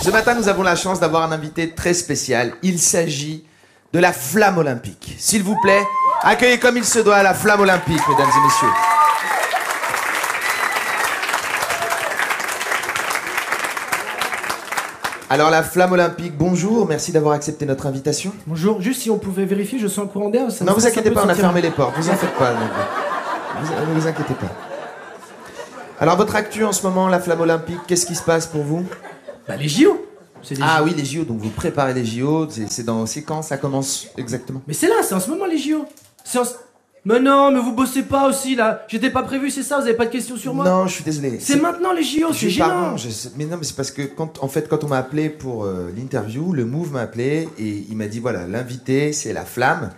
Ce matin, nous avons la chance d'avoir un invité très spécial. Il s'agit de la Flamme Olympique. S'il vous plaît, accueillez comme il se doit la Flamme Olympique, mesdames et messieurs. Alors la Flamme Olympique, bonjour, merci d'avoir accepté notre invitation. Bonjour, juste si on pouvait vérifier, je sens un courant d'air. Non, vous inquiétez pas, on a fermé les portes, vous en faites pas. Ne vous inquiétez pas. Alors votre actu en ce moment, la Flamme Olympique, qu'est-ce qui se passe pour vous? Bah les JO. Ah oui, les JO, donc vous préparez les JO, c'est quand ça commence exactement? Mais c'est là, c'est en ce moment les JO. Mais non, mais vous bossez pas aussi là. J'étais pas prévu, c'est ça, vous avez pas de questions sur moi? Non, je suis désolé. C'est maintenant les JO, c'est gênant. Mais non, mais c'est parce que quand on m'a appelé pour l'interview, le Move m'a appelé et il m'a dit voilà, l'invité c'est la Flamme.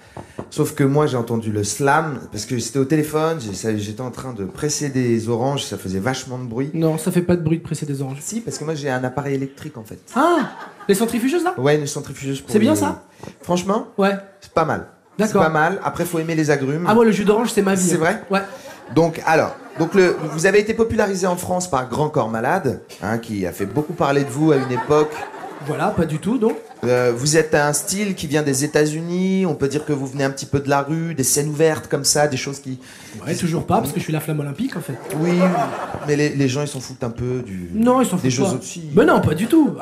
Sauf que moi j'ai entendu le slam parce que c'était au téléphone, j'étais en train de presser des oranges, ça faisait vachement de bruit. Non, ça fait pas de bruit de presser des oranges. Si, parce que moi j'ai un appareil électrique en fait. Ah, les centrifugeuses là? Ouais, une centrifugeuse. C'est bien ça? Franchement? Ouais. C'est pas mal. C'est pas mal. Après, faut aimer les agrumes. Ah, moi, le jus d'orange, c'est ma vie. C'est vrai? Ouais. Donc, vous avez été popularisé en France par Grand Corps Malade, qui a fait beaucoup parler de vous à une époque. Voilà, pas du tout, donc. Vous êtes un style qui vient des États-Unis. On peut dire que vous venez un petit peu de la rue, des scènes ouvertes comme ça, des choses qui. Ouais, toujours pas, parce que je suis la Flamme Olympique, en fait. Oui, mais les gens, ils s'en foutent un peu Non, ils s'en foutent des pas. choses aussi. Mais non, pas du tout.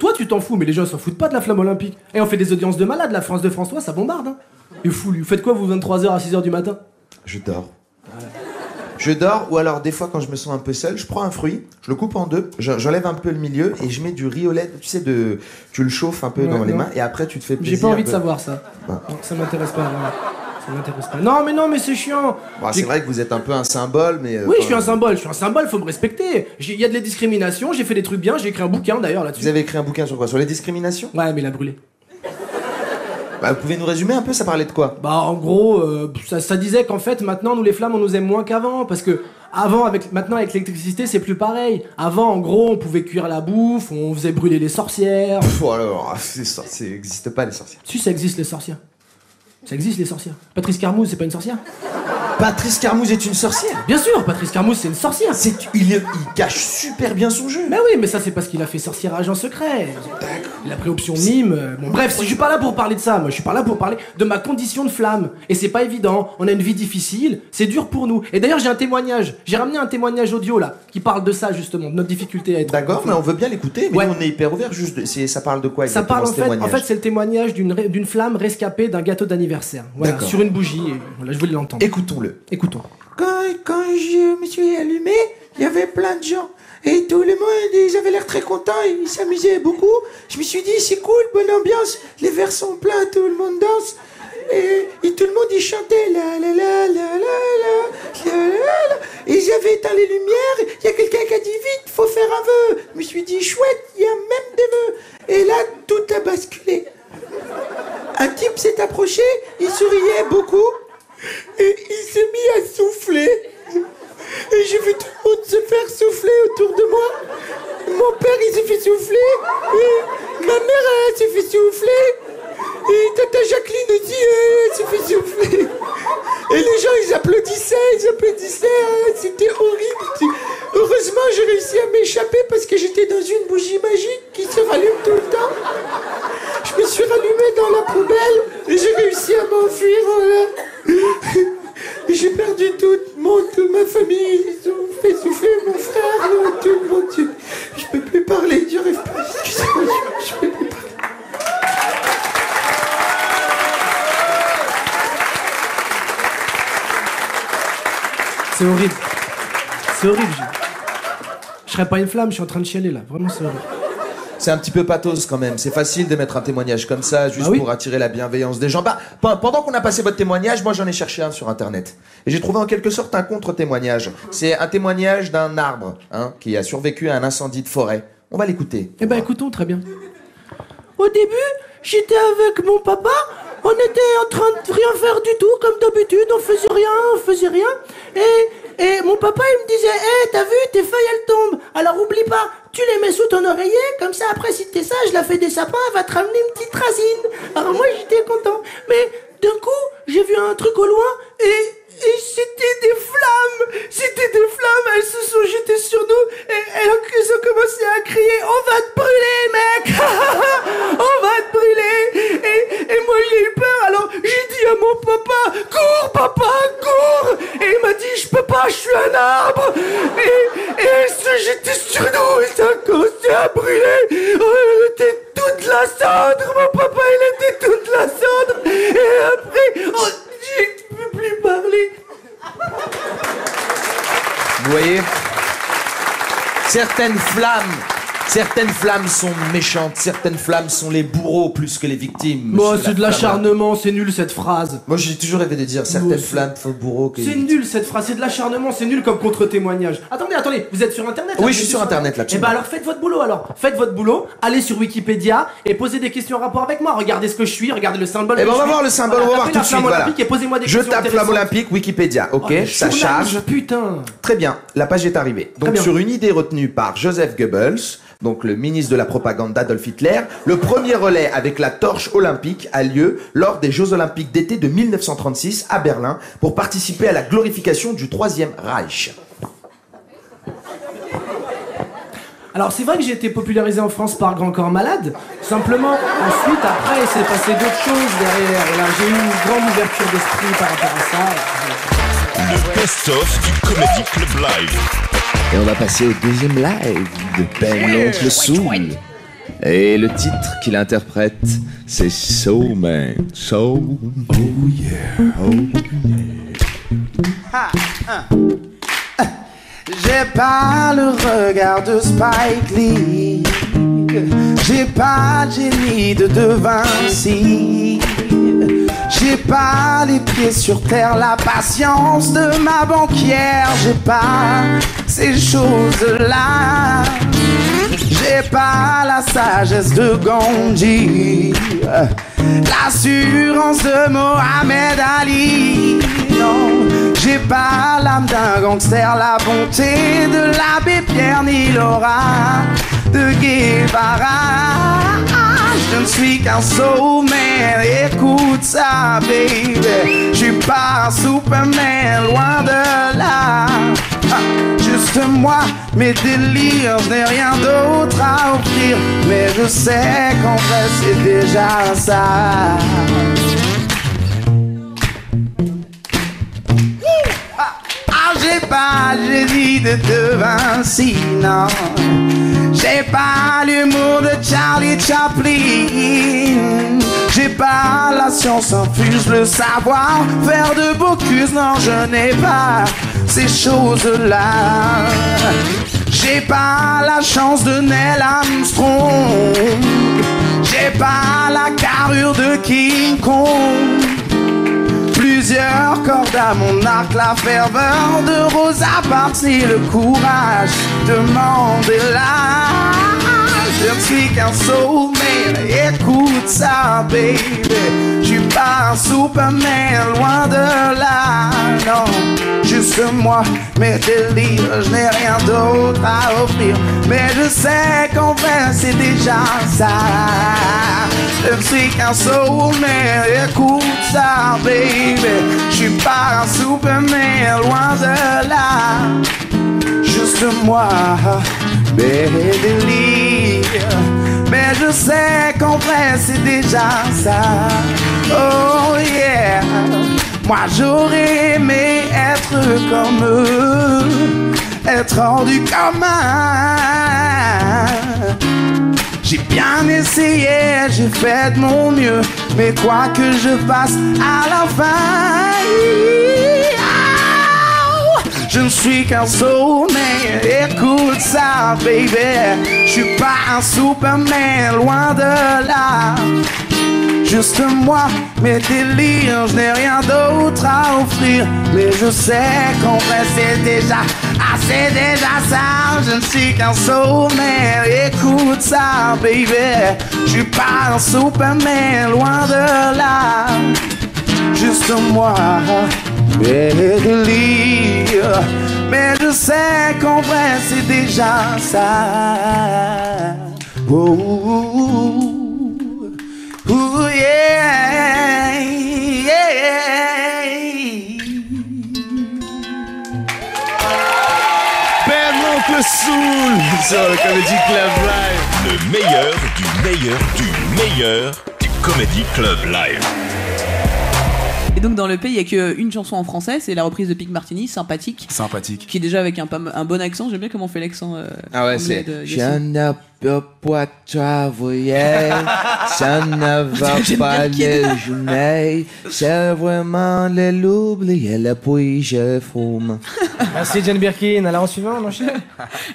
Toi, tu t'en fous, mais les gens s'en foutent pas de la Flamme Olympique. Et on fait des audiences de malades. La France de François, ça bombarde. Hein. Il est fou, lui. Vous faites quoi, vous, 23h à 6h du matin? Je dors. Je dors, ou alors des fois quand je me sens un peu seul, je prends un fruit, je le coupe en deux, j'enlève un peu le milieu et je mets du riz au lait, tu sais, tu le chauffes un peu dans les mains et après tu te fais plaisir. J'ai pas envie de savoir ça. Bah. Non, ça m'intéresse pas. Voilà. Ça m'intéresse pas. Non, mais c'est chiant. Bon, c'est vrai que vous êtes un peu un symbole, mais... Oui, je suis un symbole, faut me respecter. Il y a de la discrimination, j'ai fait des trucs bien, j'ai écrit un bouquin d'ailleurs là-dessus. Vous avez écrit un bouquin sur quoi? Sur les discriminations? Ouais, mais il a brûlé. Bah, vous pouvez nous résumer un peu, ça parlait de quoi? Bah en gros, ça disait qu'en fait maintenant nous les flammes on nous aime moins qu'avant parce que maintenant avec l'électricité c'est plus pareil. Avant en gros on pouvait cuire la bouffe, on faisait brûler les sorcières. Oh alors, ça n'existe pas les sorcières. Si ça existe les sorcières. Ça existe les sorcières. Patrice Carmouze c'est pas une sorcière? Patrice Carmouze est une sorcière? Bien sûr, Patrice Carmouze c'est une sorcière. Il cache super bien son jeu. Mais oui, mais ça c'est parce qu'il a fait sorcièrage en secret. Il a pris option mime. Bon bref, je suis pas là pour parler de ça, moi je suis pas là pour parler de ma condition de flamme. Et c'est pas évident, on a une vie difficile, c'est dur pour nous. Et d'ailleurs j'ai un témoignage, j'ai ramené un témoignage audio là, qui parle de ça justement, de notre difficulté à être... D'accord, mais on veut bien l'écouter, mais ouais. nous on est hyper ouvert, ça parle de quoi exactement? Ça parle en fait c'est le témoignage d'une flamme rescapée d'un gâteau d'anniversaire. Voilà, sur une bougie, et voilà, je voulais l'entendre. Écoutons-le. Écoutons. Quand je me suis allumé, il y avait plein de gens. Et tout le monde, ils avaient l'air très contents, ils s'amusaient beaucoup. Je me suis dit, c'est cool, bonne ambiance, les verres sont pleins, tout le monde danse. Et tout le monde, il chantait la la la la la la la la. Et j'avais éteint les lumières, il y a quelqu'un qui a dit, vite, faut faire un vœu. Je me suis dit, chouette, il y a même des vœux. Et là, tout a basculé. Un type s'est approché, il souriait beaucoup. Et il s'est mis à souffler. Et j'ai vu tout le monde se faire souffler autour de moi. Mon père, il s'est fait souffler. Et ma mère, elle s'est fait souffler. Et tata Jacqueline aussi, elle s'est fait souffler. Et les gens, ils applaudissaient. C'était horrible. Heureusement, j'ai réussi à m'échapper parce que j'étais dans une bougie magique qui se rallume tout le temps. Je me suis rallumé dans la poubelle et j'ai réussi à m'enfuir. Voilà. J'ai perdu toute ma famille, ils ont fait souffler mon frère, tout le monde. Je peux plus parler, j'arrive pas. Excusez-moi, je peux plus parler. C'est horrible. C'est horrible, je serais pas une flamme, je suis en train de chialer là, vraiment c'est horrible. C'est un petit peu pathos quand même. C'est facile de mettre un témoignage comme ça, juste pour attirer la bienveillance des gens. Bah, pendant qu'on a passé votre témoignage, moi j'en ai cherché un sur internet. Et j'ai trouvé en quelque sorte un contre-témoignage. C'est un témoignage d'un arbre qui a survécu à un incendie de forêt. On va l'écouter. Eh ben écoutons, très bien. Au début, j'étais avec mon papa, on était en train de rien faire du tout, comme d'habitude, on faisait rien. Et mon papa il me disait, t'as vu, tes feuilles elles tombent, alors oublie pas, tu les mets sous ton oreiller, comme ça après si t'es sage, la feuille des sapins, elle va te ramener une petite racine. Alors moi j'étais content, mais d'un coup, j'ai vu un truc au loin, et c'était des flammes, elles se sont jetées sur nous, et elles ont commencé à crier, on va te brûler cendre, mon papa il était toute la cendre. Et après, oh, je ne peux plus parler. Vous voyez, certaines flammes sont méchantes, certaines flammes sont les bourreaux plus que les victimes. Bon, c'est de l'acharnement, c'est nul cette phrase. Moi j'ai toujours rêvé de dire certaines flammes font bourreaux que les C'est victimes. nul cette phrase, c'est de l'acharnement, c'est nul comme contre-témoignage. Attendez, vous êtes sur internet là? Oui, je suis sur internet là. Eh ben alors faites votre boulot Faites votre boulot, allez sur Wikipédia et posez des questions en rapport avec moi. Regardez ce que je suis, regardez le symbole. Eh ben on va voir le symbole, on va voir tout de suite. Voilà. Et posez-moi des Je questions tape flamme olympique, Wikipédia, ok, ça charge. Putain. Très bien, la page est arrivée. Donc sur une idée retenue par Joseph Goebbels, donc le ministre de la propagande d'Adolf Hitler, le premier relais avec la torche olympique a lieu lors des Jeux olympiques d'été de 1936 à Berlin pour participer à la glorification du Troisième Reich. Alors c'est vrai que j'ai été popularisé en France par Grand Corps Malade. Simplement, ensuite, après, il s'est passé d'autres choses derrière. Et là, j'ai eu une grande ouverture d'esprit par rapport à ça. Le best-of du Comedy Club Live. Et on va passer au deuxième live de Ben l'Oncle Soul. Et le titre qu'il interprète, c'est Soul Man. Soul. Oh yeah. Oh yeah. J'ai pas le regard de Spike Lee. J'ai pas le génie de Vinci. J'ai pas les pieds sur terre, la patience de ma banquière. J'ai pas ces choses-là. J'ai pas la sagesse de Gandhi, l'assurance de Mohamed Ali. Non, j'ai pas l'âme d'un gangster, la bonté de l'abbé Pierre, ni l'aura de Guevara. Je ne suis qu'un soul man, écoute ça, baby. Je suis pas un Superman, loin de là. Juste moi, mes délires, je n'ai rien d'autre à offrir. Mais je sais qu'en vrai c'est déjà ça. J'ai pas le génie de Vinci, non. J'ai pas l'humour de Charlie Chaplin. J'ai pas la science infuse, le savoir faire de Bocuse. Non, je n'ai pas ces choses-là. J'ai pas la chance de Neil Armstrong. J'ai pas la carrure de King Kong. Plusieurs cordes à mon arc, la ferveur de Rosa Parks et le courage de Mandela. Je ne suis qu'un soul man, écoute ça, baby. Je suis pas un Superman, loin de là, non. Juste moi, mes délires, je n'ai rien d'autre à offrir. Mais je sais qu'en vrai c'est déjà ça. Je ne suis qu'un soul man, écoute ça, baby. Je suis pas un Superman, loin de là. Juste moi, mes délires. Mais je sais qu'en vrai c'est déjà ça. Oh yeah. Moi j'aurais aimé être comme eux, être hors du commun. J'ai bien essayé, j'ai fait de mon mieux, mais quoi que je fasse à la fin, je ne suis qu'un soul man, écoute ça, baby. Je suis pas un Superman, loin de là. Juste moi, mes délires, je n'ai rien d'autre à offrir. Mais je sais qu'en vrai c'est déjà ça. Je ne suis qu'un soul man, écoute ça, baby. Je suis pas un Superman, loin de là. Juste moi, mes délires. Mais je sais qu'en vrai c'est déjà ça. Oh. Ooh, yeah, yeah. Ben l'Oncle Soul sur le Comedy Club Live. Le meilleur du meilleur du meilleur du Comedy Club Live. Et donc dans le pays, il n'y a qu'une chanson en français, c'est la reprise de Pic Martini, Sympathique. Sympathique. Qui est déjà avec un bon accent, j'aime bien comment on fait l'accent. Ah ouais, anglais c'est de Yassine. Shut up, Pourquoi toi voyais, ça ne va pas les journées. C'est vraiment l'oublier, le puis je fume. Merci Jane Birkin. Alors en suivant, on enchaîne.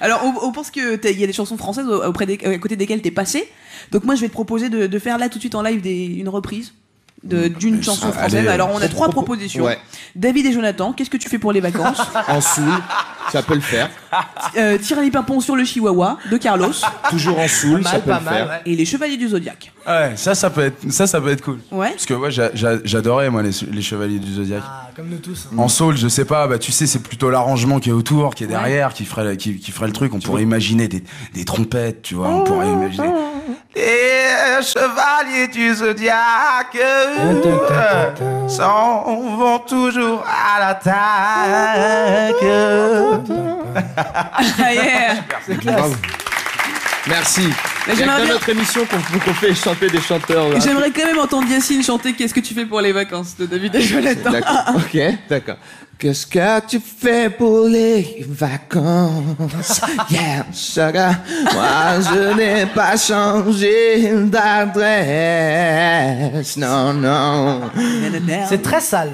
Alors, on pense que il y a des chansons françaises à côté desquelles t'es passé. Donc moi, je vais te proposer de faire là tout de suite en live une reprise d'une chanson française. Allez, Alors, on a 3 propositions. Ouais. David et Jonathan, qu'est-ce que tu fais pour les vacances? En soul, ça peut le faire. Tirer les pimpons sur le chihuahua de Carlos. Toujours en soul, ça peut le faire. ouais. Et les Chevaliers du Zodiaque. Ouais, ça peut être cool. Ouais. Parce que moi, j'adorais moi les Chevaliers du Zodiaque. Ah, comme nous tous. En soul, je sais pas, bah tu sais, c'est plutôt l'arrangement qui est autour, qui est derrière, qui ferait le truc. On pourrait imaginer des trompettes, tu vois. On pourrait imaginer les Chevaliers du Zodiaque vont toujours à l'attaque. Ah yeah. C'est classe. Merci. Mais Il y a j'aimerais que bien- notre émission qu'on fait chanter des chanteurs. là. J'aimerais quand même entendre Yacine chanter Qu'est-ce que tu fais pour les vacances de David et Jonathan. D'accord. Ok, d'accord. Qu'est-ce que tu fais pour les vacances? Yeah, sugar. Moi, je n'ai pas changé d'adresse. Non, non. C'est très sale.